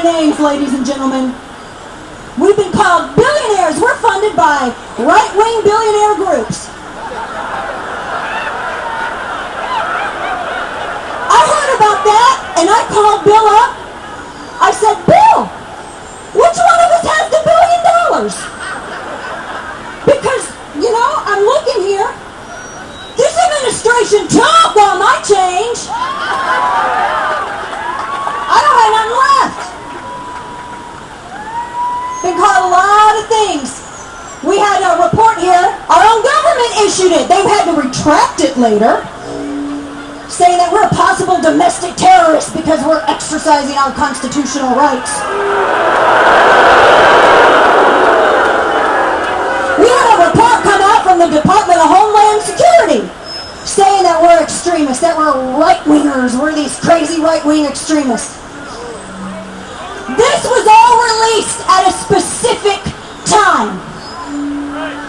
names, ladies and gentlemen. We've been called billionaires. We're funded by right-wing billionaire groups. I heard about that, and I called Bill up. I said, Bill, which one of us has the $1 billion? Because, you know, I'm looking here. This administration took all my change. I don't have nothing left. Been called a lot of things. We had a report here. Our own government issued it. They've had to retract it later, saying that we're a possible domestic terrorist because we're exercising our constitutional rights. We had a report come out from the Department of Homeland Security saying that we're extremists, that we're right-wingers, we're these crazy right-wing extremists. This was all released at a specific time.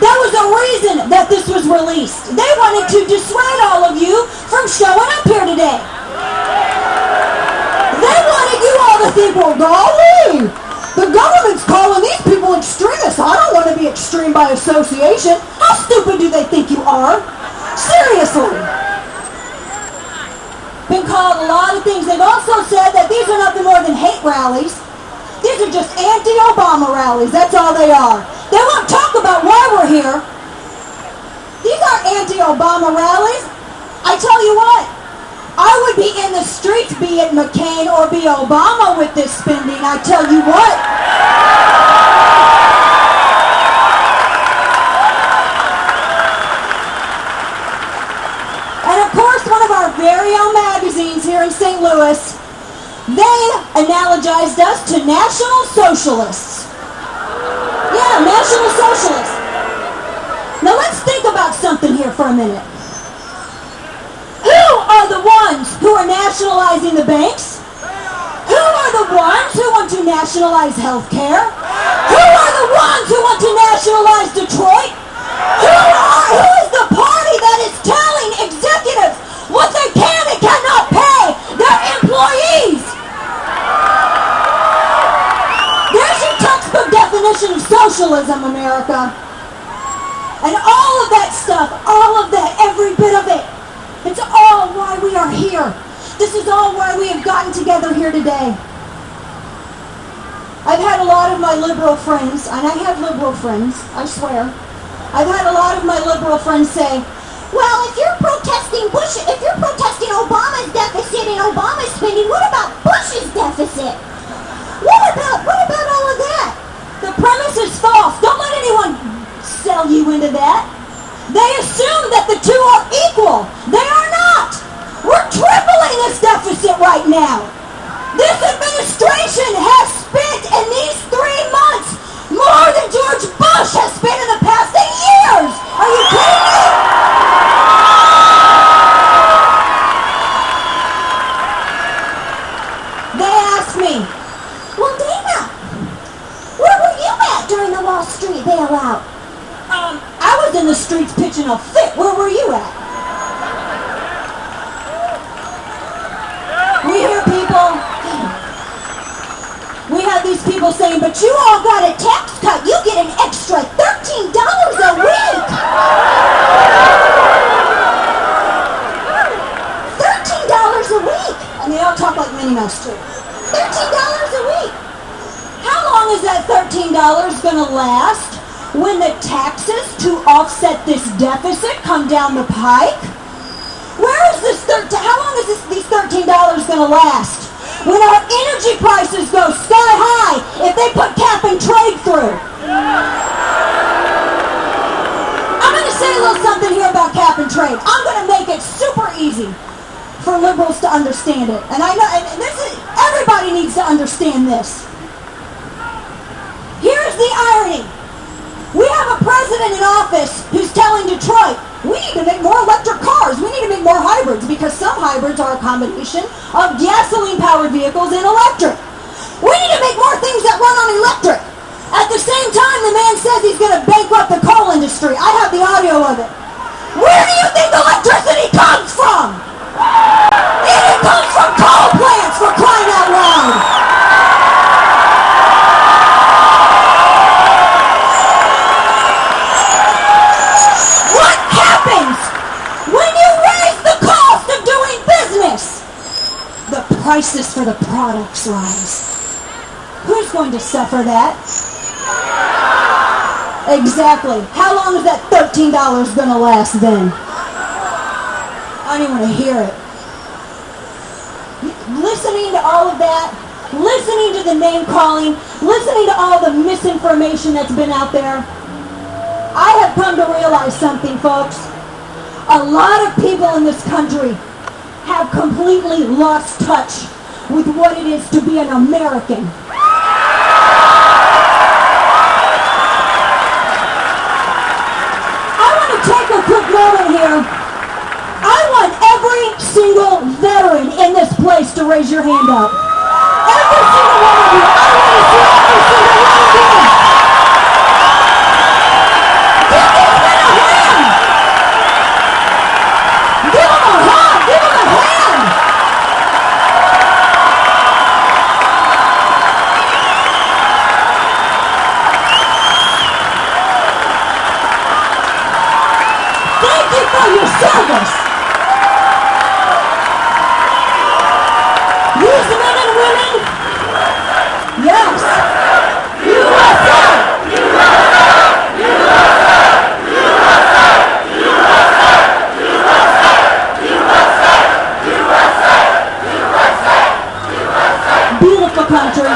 There was a reason that this was released. They wanted to dissuade all of you from showing up here today. They wanted you all to think, well, golly, the government's calling these people extremists. I don't want to be extreme by association. How stupid do they think you are? Seriously. Been called a lot of things. They've also said that these are nothing more than hate rallies. These are just anti-Obama rallies. That's all they are. They won't talk about why we're here. These aren't anti-Obama rallies. I tell you what, I would be in the streets, be it McCain or be Obama, with this spending. I tell you what. And of course, one of our very own magazines here in St. Louis, they analogized us to National Socialists. Yeah, National Socialists. Now let's think about something here for a minute. Who are the ones who are nationalizing the banks? Who are the ones who want to nationalize health care? Who are the ones who want to nationalize Detroit? Who is the party that is telling executives what they can and cannot pay their employees? There's your textbook definition of socialism, America. And all of that stuff, all of that, every bit of it, it's all why we are here. This is all why we have gotten together here today. I've had a lot of my liberal friends, and I have liberal friends, I swear. I've had a lot of my liberal friends say, well, if you're protesting Obama's deficit and Obama's spending, what about Bush's deficit? What about all of that? The premise is false. Don't let anyone sell you into that. They assume that the two are equal. They are not. We're tripling this deficit right now. This administration has spent in these 3 months more than George Bush has spent in the past 8 years. Are you kidding me? They asked me, well, Dana, where were you at during the Wall Street bailout? I was in the streets pitching a fit. Where were you at? We have these people saying, but you all got a tax cut. You get an extra $13 a week. $13 a week. And they all talk like Minnie Mouse too. $13 a week. How long is that $13 going to last when the taxes to offset this deficit come down the pike? Where is this how long is these $13 going to last? When our energy prices go sky high, if they put cap and trade through. I'm going to say a little something here about cap and trade. I'm going to make it super easy for liberals to understand it. And I know, and everybody needs to understand this. Here's the irony. We have a president in office who's telling Detroit, we need to make more electric cars. We need to make more hybrids because some hybrids are a combination of gasoline-powered vehicles and electric. We need to make more things that run on electric. At the same time, the man says he's going to bankrupt the coal industry. I have the audio of it. Where do you think electricity comes from? It comes from coal plants, for crying out loud. prices for the products rise. Who's going to suffer that? Exactly. How long is that $13 going to last then? I don't even want to hear it. Listening to all of that, listening to the name calling, listening to all the misinformation that's been out there, I have come to realize something, folks. A lot of people in this country have completely lost touch with what it is to be an American. I want to take a quick moment here. I want every single veteran in this place to raise your hand up. Every single one of you. I want to see every single one of you. Give these men a hand. Give them a hug. Give them a hand. Thank you for your service. These men and women, yes. USA! Beautiful country.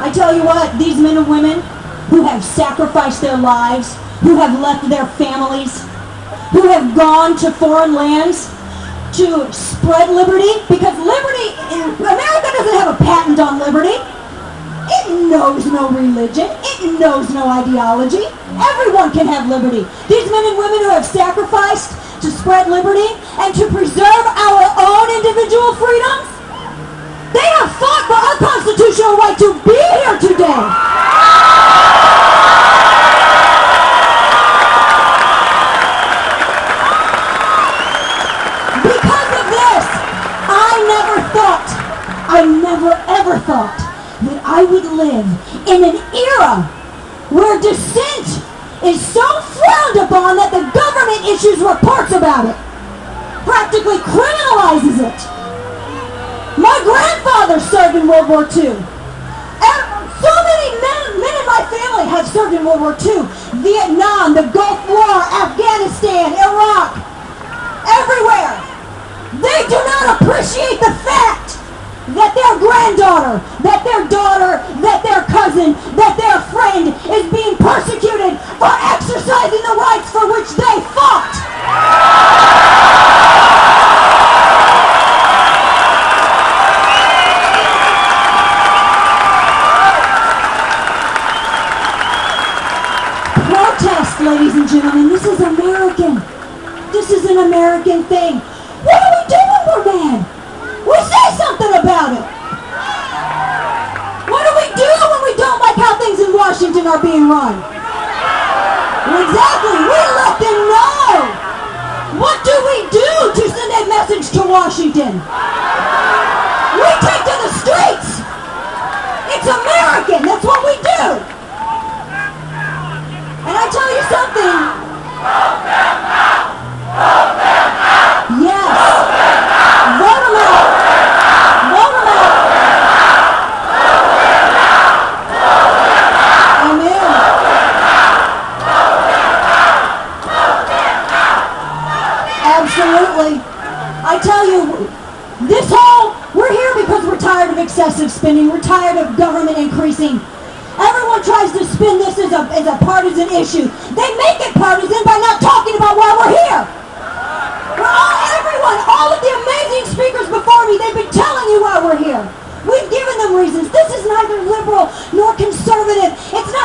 I tell you what, these men and women who have sacrificed their lives, who have left their families, who have gone to foreign lands to spread liberty, because liberty, America doesn't have a patent on liberty. It knows no religion. It knows no ideology. Everyone can have liberty. These men and women who have sacrificed to spread liberty and to preserve our own individual freedoms, they have fought for our constitutional right to be here today. I never ever thought that I would live in an era where dissent is so frowned upon that the government issues reports about it, practically criminalizes it. My grandfather served in World War II. So many men in my family have served in World War II. Vietnam, the Gulf War, Afghanistan, Iraq, everywhere. They do not appreciate the fact that their granddaughter, that their daughter, that their cousin, that their friend is being persecuted for exercising the rights for which they fought. Protest, ladies and gentlemen. This is American. This is an American thing. What do we do when we're mad? We say something about it. What do we do when we don't like how things in Washington are being run? Exactly. We let them know. What do we do to send a message to Washington? We take to the streets. It's American. That's what we do. And I tell you something. Vote them out. Vote them out. Yes. Vote them out. Vote them out. Amen. Absolutely. I tell you, we're here because we're tired of excessive spending. We're tired of government increasing. Everyone tries to spin this as a partisan issue. They make it partisan by not talking about why we're here. All of the amazing speakers before me, they've been telling you why we're here. We've given them reasons. This is neither liberal nor conservative. It's not